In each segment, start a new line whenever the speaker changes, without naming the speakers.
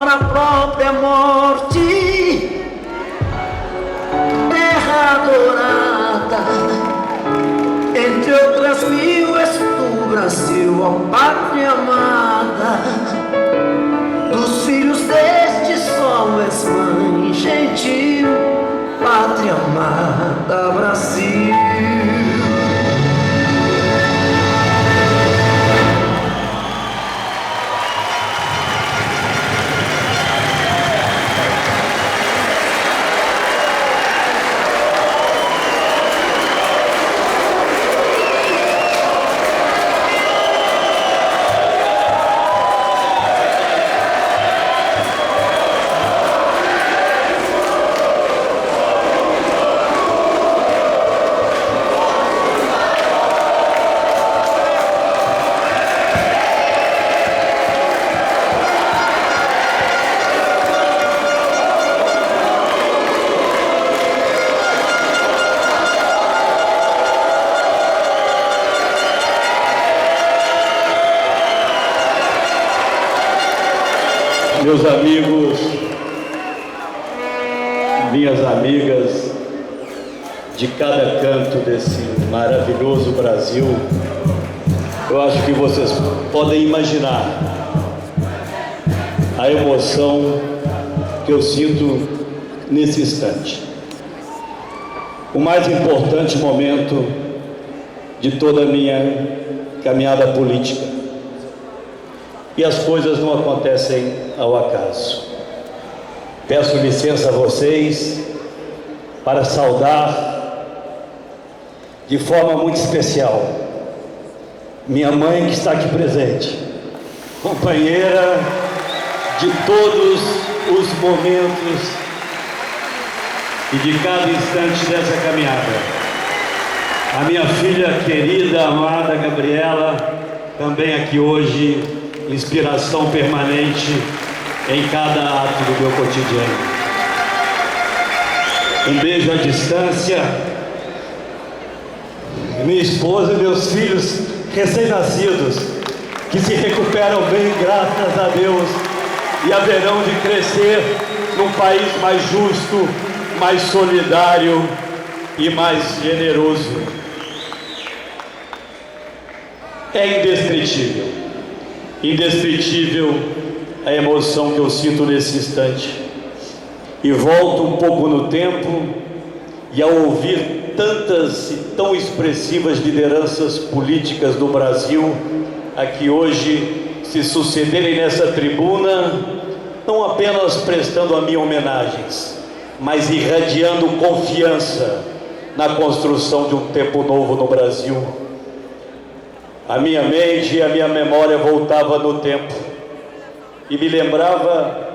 a própria morte, terra adorada, entre outras mil és tu, Brasil, ó pátria amada. Dos filhos deste sol és mãe gentil, pátria amada, Brasil.
Meus amigos, minhas amigas, de cada canto desse maravilhoso Brasil, eu acho que vocês podem imaginar a emoção que eu sinto nesse instante. O mais importante momento de toda a minha caminhada política. E as coisas não acontecem ao acaso. Peço licença a vocês para saudar de forma muito especial minha mãe, que está aqui presente, companheira de todos os momentos e de cada instante dessa caminhada. A minha filha querida, amada Gabriela, também aqui hoje, inspiração permanente em cada ato do meu cotidiano. Um beijo à distância. Minha esposa e meus filhos recém-nascidos, que se recuperam bem, graças a Deus, e haverão de crescer num país mais justo, mais solidário e mais generoso. É indescritível. Indescritível a emoção que eu sinto nesse instante. E volto um pouco no tempo e ao ouvir tantas e tão expressivas lideranças políticas do Brasil aqui hoje se sucederem nessa tribuna, não apenas prestando a mim homenagens, mas irradiando confiança na construção de um tempo novo no Brasil. A minha mente e a minha memória voltava no tempo e me lembrava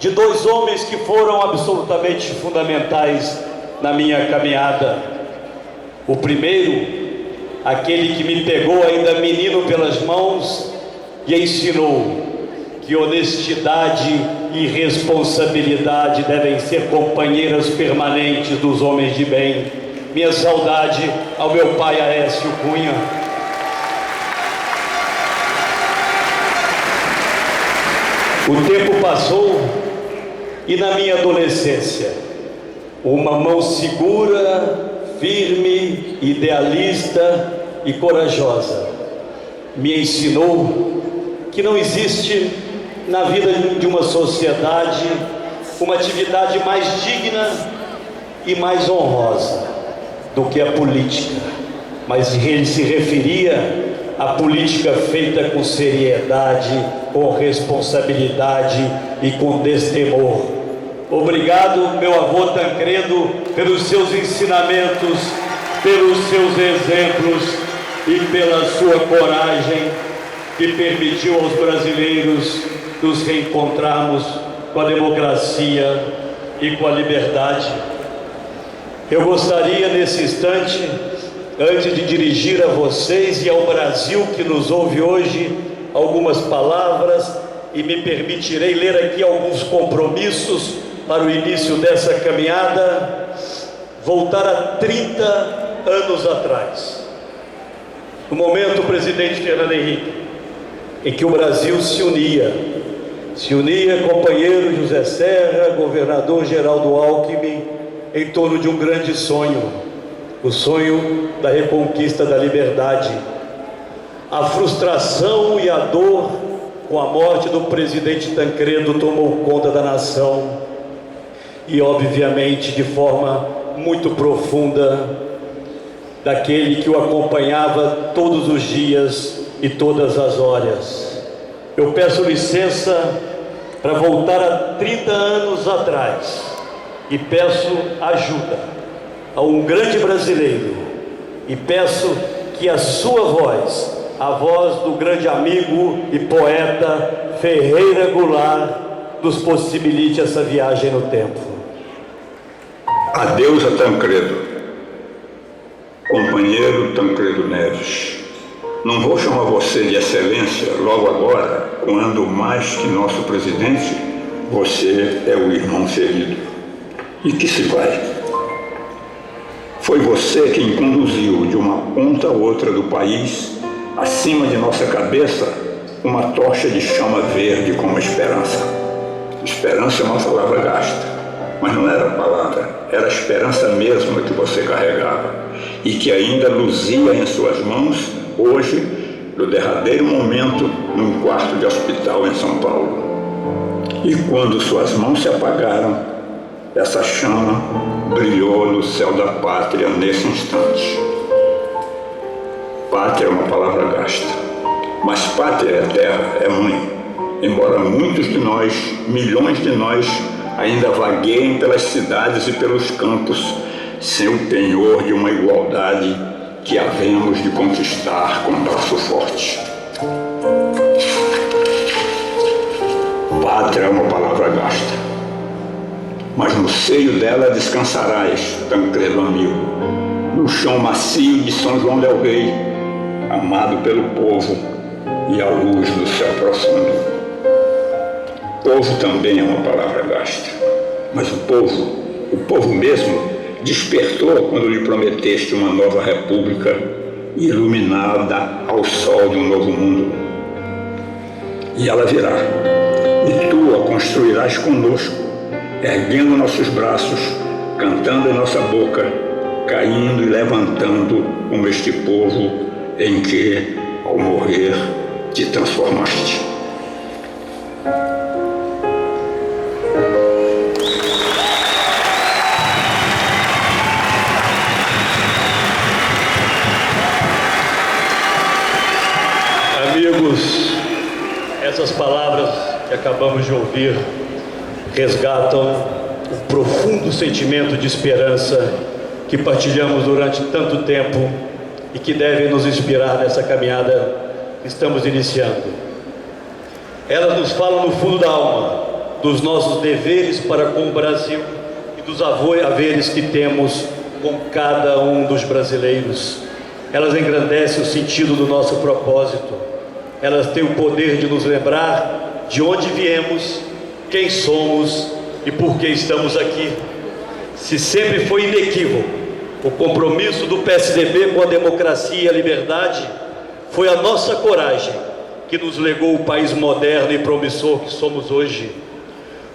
de dois homens que foram absolutamente fundamentais na minha caminhada. O primeiro, aquele que me pegou ainda menino pelas mãos e ensinou que honestidade e responsabilidade devem ser companheiras permanentes dos homens de bem. Minha saudade ao meu pai Aécio Cunha. O tempo passou e na minha adolescência, uma mão segura, firme, idealista e corajosa me ensinou que não existe na vida de uma sociedade uma atividade mais digna e mais honrosa do que a política, mas ele se referia à política feita com seriedade, com responsabilidade e com destemor. Obrigado, meu avô Tancredo, pelos seus ensinamentos, pelos seus exemplos e pela sua coragem que permitiu aos brasileiros nos reencontrarmos com a democracia e com a liberdade. Eu gostaria nesse instante, antes de dirigir a vocês e ao Brasil que nos ouve hoje, algumas palavras, e me permitirei ler aqui alguns compromissos para o início dessa caminhada, voltar a 30 anos atrás. No momento, o presidente Fernando Henrique, em que o Brasil se unia, se unia companheiro José Serra, governador Geraldo Alckmin, em torno de um grande sonho, o sonho da reconquista da liberdade. A frustração e a dor com a morte do presidente Tancredo tomou conta da nação e, obviamente, de forma muito profunda, daquele que o acompanhava todos os dias e todas as horas. Eu peço licença para voltar a 30 anos atrás e peço ajuda a um grande brasileiro e peço que a sua voz, a voz do grande amigo e poeta Ferreira Goulart, nos possibilite essa viagem no tempo.
Adeus a Tancredo, companheiro Tancredo Neves. Não vou chamar você de excelência logo agora, quando mais que nosso presidente, você é o irmão querido. E que se vai. Foi você quem conduziu de uma ponta a outra do país, acima de nossa cabeça, uma tocha de chama verde como esperança. Esperança é uma palavra gasta, mas não era palavra, era a esperança mesma que você carregava e que ainda luzia em suas mãos hoje, no derradeiro momento, num quarto de hospital em São Paulo. E quando suas mãos se apagaram, essa chama brilhou no céu da pátria nesse instante. Pátria é uma palavra gasta, mas pátria é terra, é mãe. Embora muitos de nós, milhões de nós, ainda vagueiem pelas cidades e pelos campos, sem o penhor de uma igualdade que havemos de conquistar com braço forte. Pátria é uma palavra gasta, mas no seio dela descansarás, Tancredo amigo, no chão macio de São João del Rei, amado pelo povo e à luz do céu profundo. Povo também é uma palavra gasta, mas o povo mesmo, despertou quando lhe prometeste uma nova república iluminada ao sol de um novo mundo. E ela virá, e tu a construirás conosco, erguendo nossos braços, cantando em nossa boca, caindo e levantando como este povo em que, ao morrer, te transformaste.
Amigos, essas palavras que acabamos de ouvir resgatam o profundo sentimento de esperança que partilhamos durante tanto tempo e que deve nos inspirar nessa caminhada que estamos iniciando. Elas nos falam no fundo da alma dos nossos deveres para com o Brasil e dos haveres que temos com cada um dos brasileiros. Elas engrandecem o sentido do nosso propósito. Elas têm o poder de nos lembrar de onde viemos, quem somos e por que estamos aqui. Se sempre foi inequívoco o compromisso do PSDB com a democracia e a liberdade, foi a nossa coragem que nos legou o país moderno e promissor que somos hoje.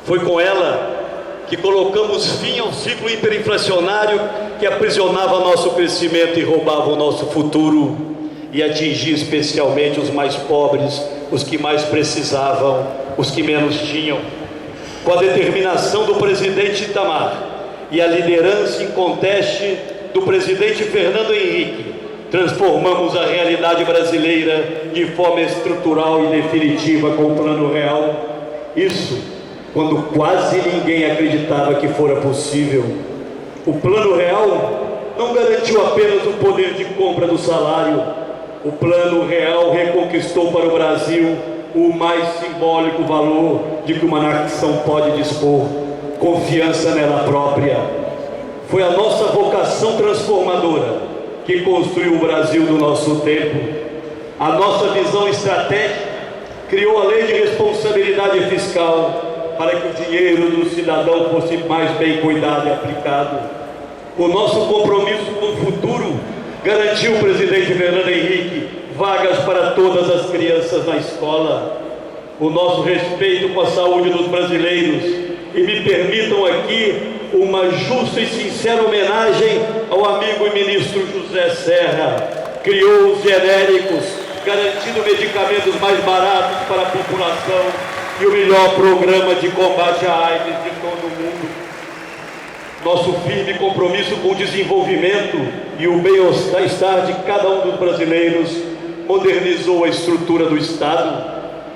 Foi com ela que colocamos fim ao ciclo hiperinflacionário que aprisionava nosso crescimento e roubava o nosso futuro e atingia especialmente os mais pobres, os que mais precisavam, os que menos tinham. Com a determinação do presidente Itamar e a liderança inconteste do presidente Fernando Henrique, transformamos a realidade brasileira de forma estrutural e definitiva com o Plano Real. Isso quando quase ninguém acreditava que fora possível. O Plano Real não garantiu apenas o poder de compra do salário. O Plano Real reconquistou para o Brasil o mais simbólico valor de que uma nação pode dispor: confiança nela própria. Foi a nossa vocação transformadora que construiu o Brasil do nosso tempo. A nossa visão estratégica criou a Lei de Responsabilidade Fiscal para que o dinheiro do cidadão fosse mais bem cuidado e aplicado. O nosso compromisso com o futuro garantiu o presidente Fernando Henrique vagas para todas as crianças na escola. o nosso respeito com a saúde dos brasileiros e me permitam aqui uma justa e sincera homenagem ao amigo e ministro José Serra. Criou os genéricos, garantindo medicamentos mais baratos para a população e o melhor programa de combate à AIDS de todo o mundo. Nosso firme compromisso com o desenvolvimento e o bem-estar de cada um dos brasileiros modernizou a estrutura do Estado.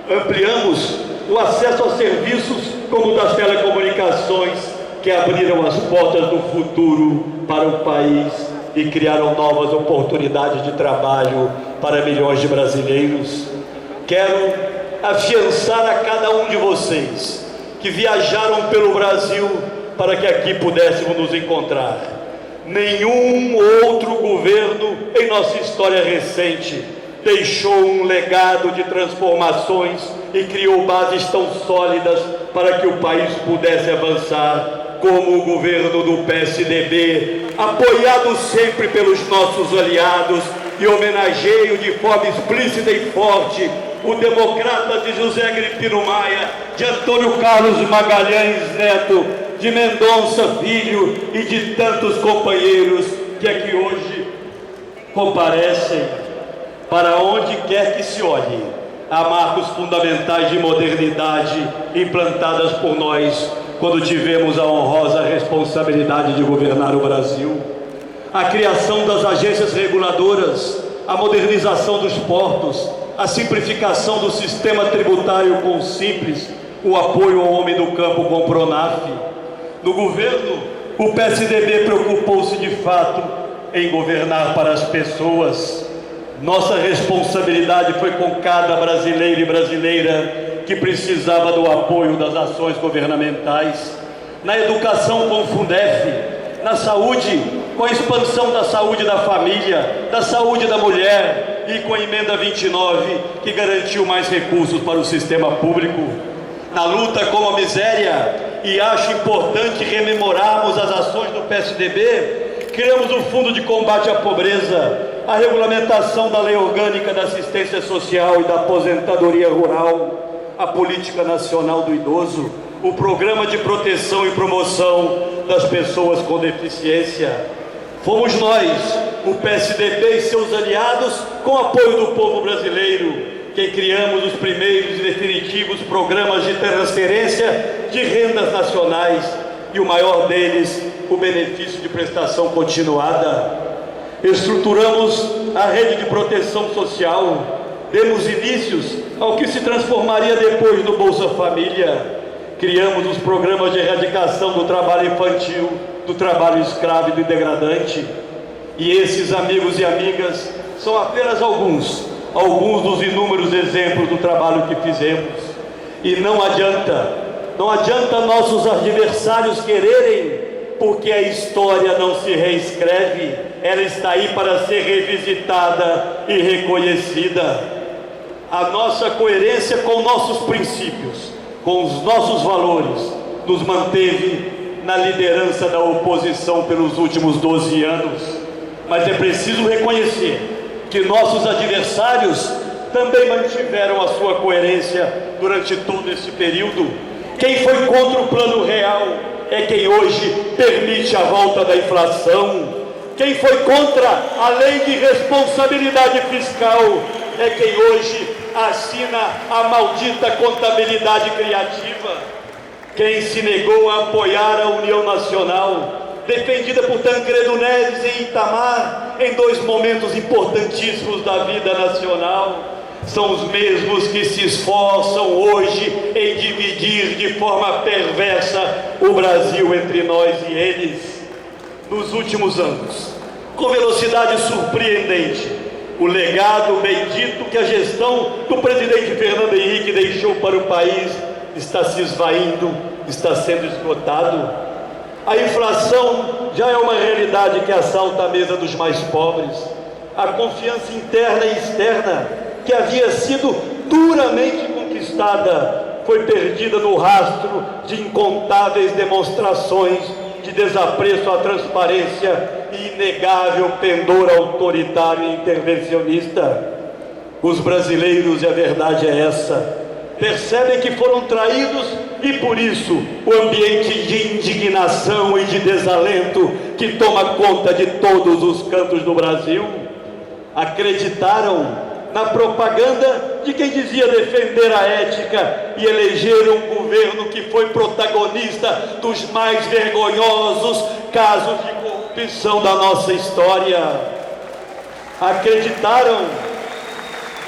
Ampliamos o acesso a serviços como o das telecomunicações, que abriram as portas do futuro para o país e criaram novas oportunidades de trabalho para milhões de brasileiros. Quero afiançar a cada um de vocês que viajaram pelo Brasil para que aqui pudéssemos nos encontrar. Nenhum outro governo em nossa história recente deixou um legado de transformações e criou bases tão sólidas para que o país pudesse avançar como o governo do PSDB, apoiado sempre pelos nossos aliados, e homenageio de forma explícita e forte o democrata de José Agripino Maia, de Antônio Carlos Magalhães Neto, de Mendonça Filho e de tantos companheiros que aqui hoje comparecem. Para onde quer que se olhe, há marcos fundamentais de modernidade implantadas por nós quando tivemos a honrosa responsabilidade de governar o Brasil. A criação das agências reguladoras, a modernização dos portos, a simplificação do sistema tributário com o Simples, o apoio ao homem do campo com o Pronaf. No governo, o PSDB preocupou-se de fato em governar para as pessoas. Nossa responsabilidade foi com cada brasileiro e brasileira que precisava do apoio das ações governamentais. Na educação com o Fundef, na saúde com a expansão da saúde da família, da saúde da mulher e com a emenda 29 que garantiu mais recursos para o sistema público. Na luta com a miséria, e acho importante rememorarmos as ações do PSDB, criamos o Fundo de Combate à Pobreza, a regulamentação da Lei Orgânica da Assistência Social e da Aposentadoria Rural, a Política Nacional do Idoso, o Programa de Proteção e Promoção das Pessoas com Deficiência. Fomos nós, o PSDB e seus aliados, com apoio do povo brasileiro, que criamos os primeiros e definitivos programas de transferência de rendas nacionais, e o maior deles, o benefício de prestação continuada. Estruturamos a rede de proteção social, demos inícios ao que se transformaria depois do Bolsa Família, criamos os programas de erradicação do trabalho infantil, do trabalho escravo e do degradante. E esses amigos e amigas são apenas alguns dos inúmeros exemplos do trabalho que fizemos. E não adianta nossos adversários quererem, porque a história não se reescreve, ela está aí para ser revisitada e reconhecida. A nossa coerência com nossos princípios, com os nossos valores, nos manteve na liderança da oposição pelos últimos 12 anos. Mas é preciso reconhecer que nossos adversários também mantiveram a sua coerência durante todo esse período. Quem foi contra o Plano Real é quem hoje permite a volta da inflação. Quem foi contra a Lei de Responsabilidade Fiscal é quem hoje assina a maldita contabilidade criativa. Quem se negou a apoiar a União Nacional, defendida por Tancredo Neves em Itamar, em dois momentos importantíssimos da vida nacional, são os mesmos que se esforçam hoje em dividir de forma perversa o Brasil entre nós e eles. Nos últimos anos, com velocidade surpreendente, o legado bendito que a gestão do presidente Fernando Henrique deixou para o país está se esvaindo, está sendo esgotado. A inflação já é uma realidade que assalta a mesa dos mais pobres. A confiança interna e externa, que havia sido duramente conquistada, foi perdida no rastro de incontáveis demonstrações de desapreço à transparência e inegável pendor autoritário e intervencionista. Os brasileiros, e a verdade é essa, percebem que foram traídos e por isso o ambiente de indignação e de desalento que toma conta de todos os cantos do Brasil. Acreditaram na propaganda de quem dizia defender a ética e eleger um governo que foi protagonista dos mais vergonhosos casos de corrupção da nossa história. Acreditaram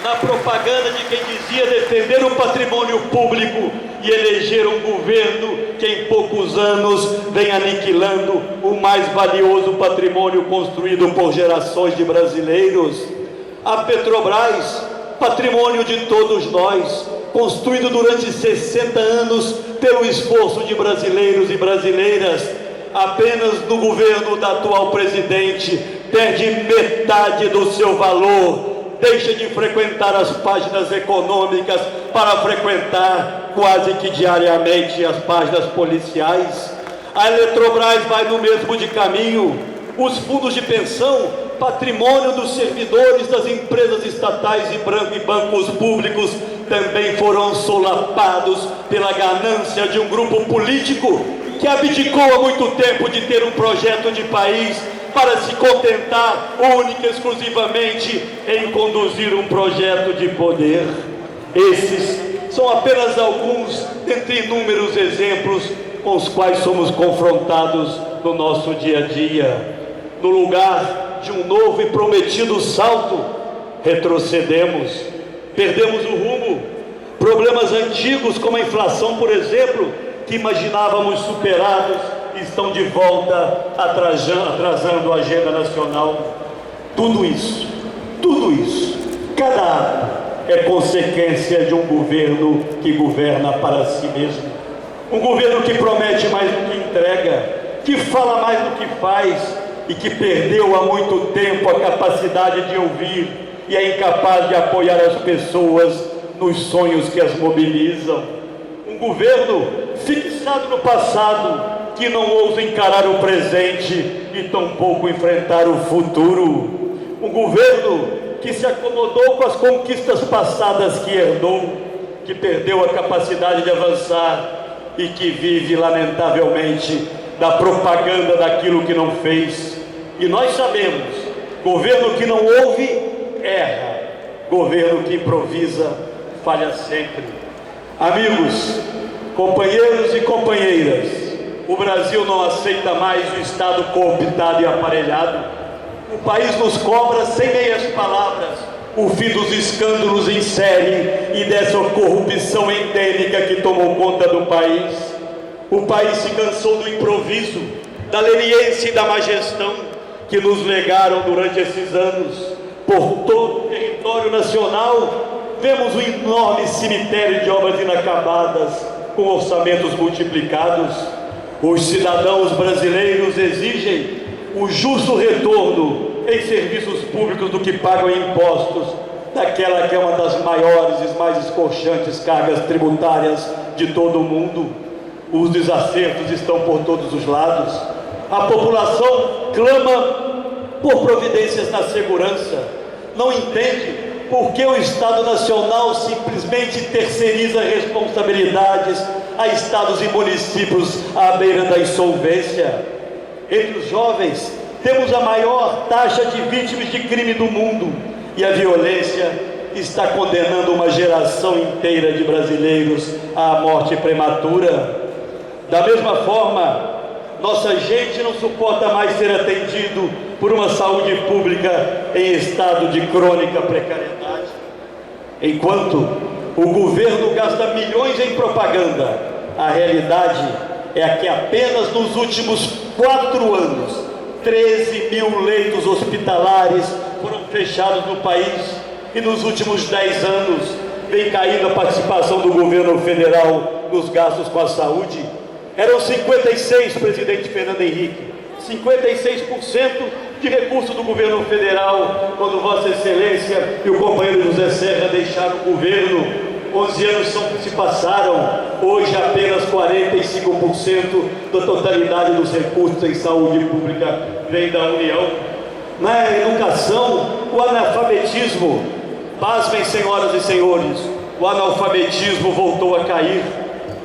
na propaganda de quem dizia defender o patrimônio público e eleger um governo que em poucos anos vem aniquilando o mais valioso patrimônio construído por gerações de brasileiros. A Petrobras, patrimônio de todos nós, construído durante 60 anos pelo esforço de brasileiros e brasileiras, apenas no governo da atual presidente perde metade do seu valor, deixa de frequentar as páginas econômicas para frequentar quase que diariamente as páginas policiais. A Eletrobras vai no mesmo de caminho. Os fundos de pensão, patrimônio dos servidores das empresas estatais e bancos públicos, também foram solapados pela ganância de um grupo político que abdicou há muito tempo de ter um projeto de país para se contentar única e exclusivamente em conduzir um projeto de poder. Esses são apenas alguns dentre inúmeros exemplos com os quais somos confrontados no nosso dia a dia. No lugar de um novo e prometido salto, retrocedemos, perdemos o rumo. Problemas antigos como a inflação, por exemplo, que imaginávamos superados, estão de volta atrasando a agenda nacional. Tudo isso, cada ato é consequência de um governo que governa para si mesmo. Um governo que promete mais do que entrega, que fala mais do que faz e que perdeu há muito tempo a capacidade de ouvir e é incapaz de apoiar as pessoas nos sonhos que as mobilizam. Um governo fixado no passado, que não ousa encarar o presente e tampouco enfrentar o futuro. Um governo que se acomodou com as conquistas passadas que herdou, que perdeu a capacidade de avançar e que vive, lamentavelmente, da propaganda daquilo que não fez. E nós sabemos, governo que não ouve, erra. Governo que improvisa, falha sempre. Amigos, companheiros e companheiras, o Brasil não aceita mais o Estado cooptado e aparelhado. O país nos cobra, sem meias palavras, o fim dos escândalos em série e dessa corrupção endêmica que tomou conta do país. O país se cansou do improviso, da leniência e da má gestão que nos legaram durante esses anos. Por todo o território nacional, vemos um enorme cemitério de obras inacabadas, com orçamentos multiplicados. Os cidadãos brasileiros exigem o justo retorno em serviços públicos do que pagam em impostos, daquela que é uma das maiores e mais escorchantes cargas tributárias de todo o mundo. Os desacertos estão por todos os lados. A população clama por providências na segurança. Não entende por que o Estado Nacional simplesmente terceiriza responsabilidades a estados e municípios à beira da insolvência. Entre os jovens, temos a maior taxa de vítimas de crime do mundo e a violência está condenando uma geração inteira de brasileiros à morte prematura. Da mesma forma, nossa gente não suporta mais ser atendido por uma saúde pública em estado de crônica precariedade. Enquanto o governo gasta milhões em propaganda, a realidade é que apenas nos últimos 4 anos, 13 mil leitos hospitalares foram fechados no país e nos últimos 10 anos vem caindo a participação do governo federal nos gastos com a saúde. Eram 56, presidente Fernando Henrique, 56% de recursos do governo federal, quando Vossa Excelência e o companheiro José Serra deixaram o governo. 11 anos se passaram, hoje apenas 45% da totalidade dos recursos em saúde pública vem da União. Na educação, o analfabetismo, pasmem senhoras e senhores, o analfabetismo voltou a cair.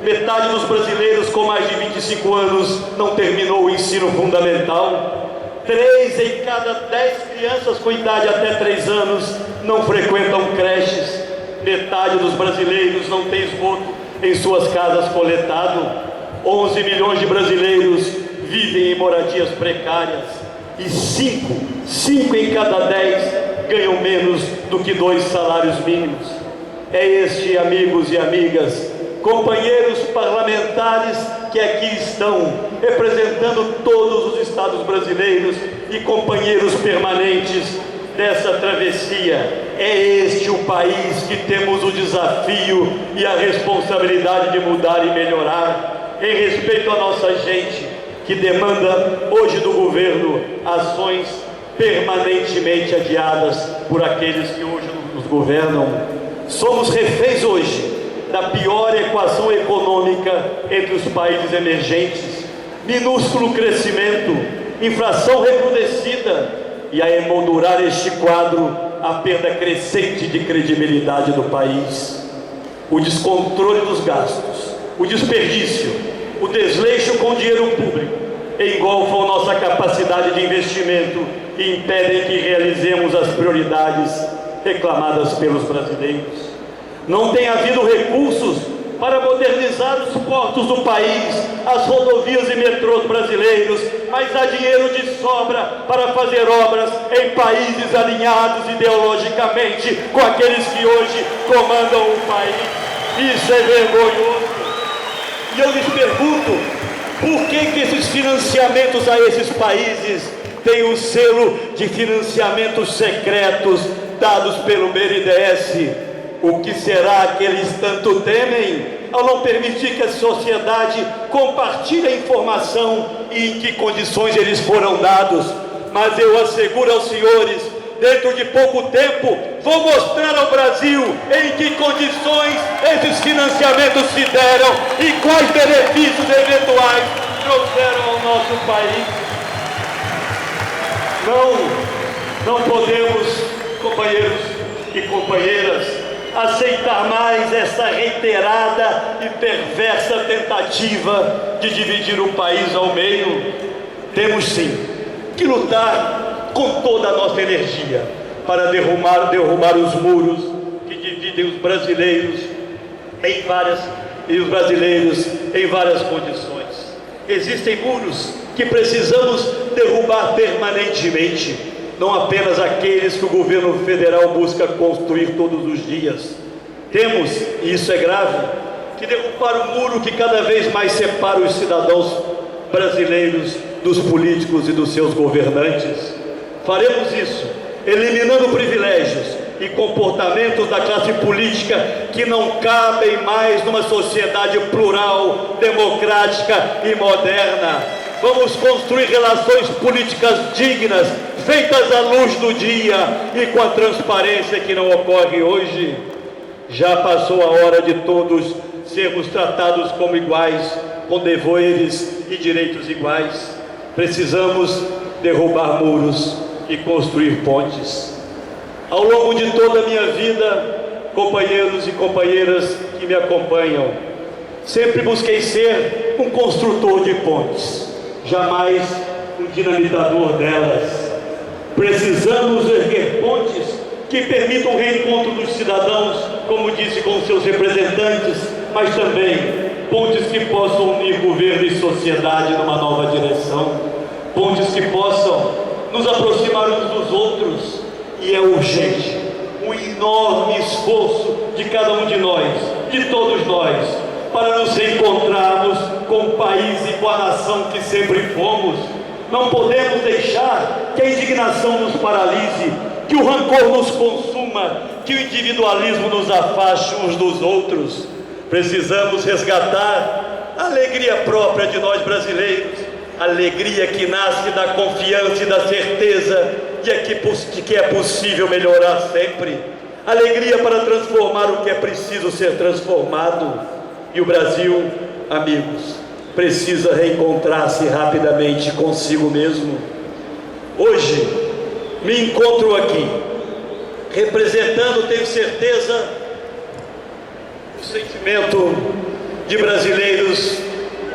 Metade dos brasileiros com mais de 25 anos não terminou o ensino fundamental. 3 em cada 10 crianças com idade até 3 anos não frequentam creches. Metade dos brasileiros não tem esgoto em suas casas coletado. 11 milhões de brasileiros vivem em moradias precárias. E 5 em cada 10 ganham menos do que 2 salários mínimos. É este, amigos e amigas, companheiros parlamentares que aqui estão, representando todos os estados brasileiros e companheiros permanentes dessa travessia. É este o país que temos o desafio e a responsabilidade de mudar e melhorar, em respeito à nossa gente, que demanda hoje do governo ações permanentemente adiadas por aqueles que hoje nos governam. Somos reféns hoje da pior equação econômica entre os países emergentes: minúsculo crescimento, inflação recrudescida e, a emoldurar este quadro, a perda crescente de credibilidade do país. O descontrole dos gastos, o desperdício, o desleixo com o dinheiro público engolfam nossa capacidade de investimento e impedem que realizemos as prioridades reclamadas pelos brasileiros. Não tem havido recursos para modernizar os portos do país, as rodovias e metrôs brasileiros, mas há dinheiro de sobra para fazer obras em países alinhados ideologicamente com aqueles que hoje comandam o país. Isso é vergonhoso. E eu lhes pergunto, por que esses financiamentos a esses países têm um selo de financiamentos secretos dados pelo BNDES? O que será que eles tanto temem ao não permitir que a sociedade compartilhe a informação e em que condições eles foram dados? Mas eu asseguro aos senhores, dentro de pouco tempo, vou mostrar ao Brasil em que condições esses financiamentos se deram e quais benefícios eventuais trouxeram ao nosso país. Não podemos, companheiros e companheiras, aceitar mais essa reiterada e perversa tentativa de dividir o país ao meio. Temos sim que lutar com toda a nossa energia para derrubar os muros que dividem os brasileiros em várias condições. Existem muros que precisamos derrubar permanentemente, não apenas aqueles que o governo federal busca construir todos os dias. Temos, e isso é grave, que derrubar o muro que cada vez mais separa os cidadãos brasileiros dos políticos e dos seus governantes. Faremos isso eliminando privilégios e comportamentos da classe política que não cabem mais numa sociedade plural, democrática e moderna. Vamos construir relações políticas dignas, feitas à luz do dia e com a transparência que não ocorre hoje. Já passou a hora de todos sermos tratados como iguais, com deveres e direitos iguais. Precisamos derrubar muros e construir pontes. Ao longo de toda a minha vida, companheiros e companheiras que me acompanham, sempre busquei ser um construtor de pontes, jamais um dinamitador delas. Precisamos erguer pontes que permitam o reencontro dos cidadãos, como disse, com seus representantes, mas também pontes que possam unir governo e sociedade numa nova direção, pontes que possam nos aproximar uns dos outros. E é urgente um enorme esforço de cada um de nós, de todos nós, para nos reencontrarmos com o país e com a nação que sempre fomos. Não podemos deixar que a indignação nos paralise, que o rancor nos consuma, que o individualismo nos afaste uns dos outros. Precisamos resgatar a alegria própria de nós brasileiros, alegria que nasce da confiança e da certeza de que é possível melhorar sempre, alegria para transformar o que é preciso ser transformado. E o Brasil, amigos, precisa reencontrar-se rapidamente consigo mesmo. Hoje me encontro aqui representando, tenho certeza, sentimento de brasileiros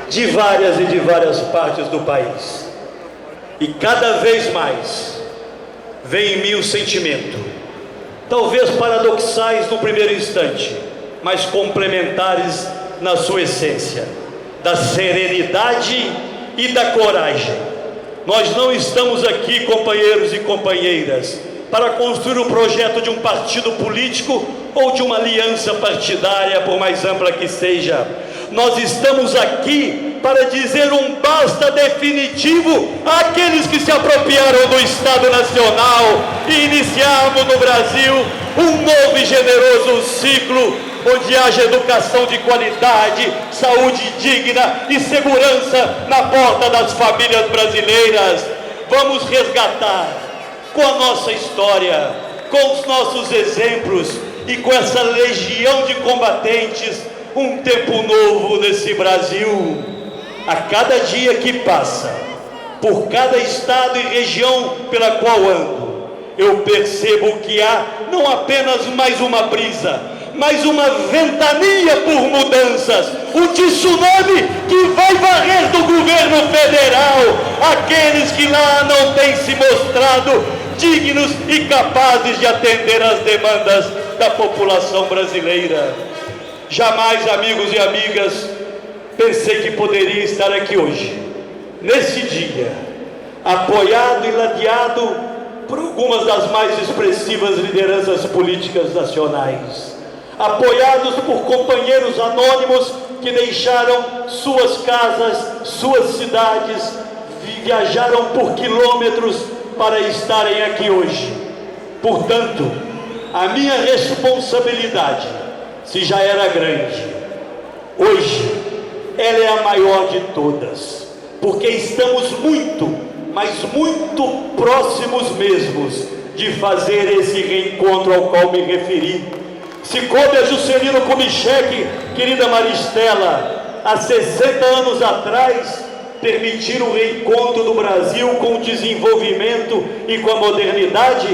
de várias partes do país. E cada vez mais vem em mim o sentimento, talvez paradoxais no primeiro instante, mas complementares na sua essência, da serenidade e da coragem. Nós não estamos aqui, companheiros e companheiras, para construir o projeto de um partido político ou de uma aliança partidária, por mais ampla que seja. Nós estamos aqui para dizer um basta definitivo àqueles que se apropriaram do Estado Nacional e iniciarmos no Brasil um novo e generoso ciclo onde haja educação de qualidade, saúde digna e segurança na porta das famílias brasileiras. Vamos resgatar com a nossa história, com os nossos exemplos e com essa legião de combatentes, um tempo novo nesse Brasil. A cada dia que passa, por cada estado e região pela qual ando, eu percebo que há não apenas mais uma brisa, mas uma ventania por mudanças, um tsunami que vai varrer do governo federal aqueles que lá não têm se mostrado dignos e capazes de atender às demandas da população brasileira. Jamais, amigos e amigas, pensei que poderia estar aqui hoje, nesse dia, apoiado e ladeado por algumas das mais expressivas lideranças políticas nacionais, apoiados por companheiros anônimos que deixaram suas casas, suas cidades, viajaram por quilômetros para estarem aqui hoje. Portanto, a minha responsabilidade, se já era grande, hoje ela é a maior de todas, porque estamos muito, mas muito próximos mesmos de fazer esse reencontro ao qual me referi. Se coube a Juscelino Kubitschek, querida Maristela, há 60 anos atrás, permitir o reencontro do Brasil com o desenvolvimento e com a modernidade,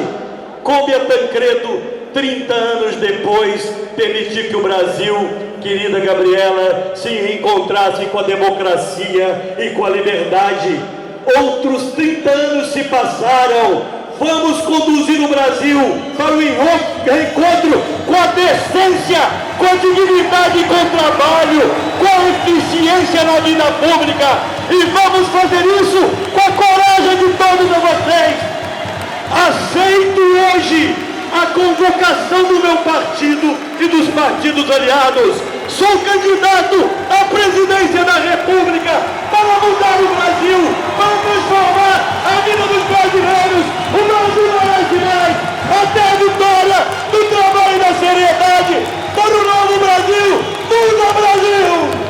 coube a Tancredo, 30 anos depois, permitir que o Brasil, querida Gabriela, se reencontrasse com a democracia e com a liberdade. Outros 30 anos se passaram. Vamos conduzir o Brasil para o reencontro com a decência, com a dignidade e com o trabalho, com a eficiência na vida pública. E vamos fazer isso com a coragem de todos vocês. Aceito hoje a convocação do meu partido e dos partidos aliados. Sou candidato à presidência da República para mudar o Brasil, para transformar a vida dos brasileiros. O Brasil merece mais, até a vitória do trabalho e da seriedade para o novo Brasil. Muda Brasil!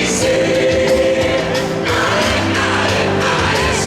Sei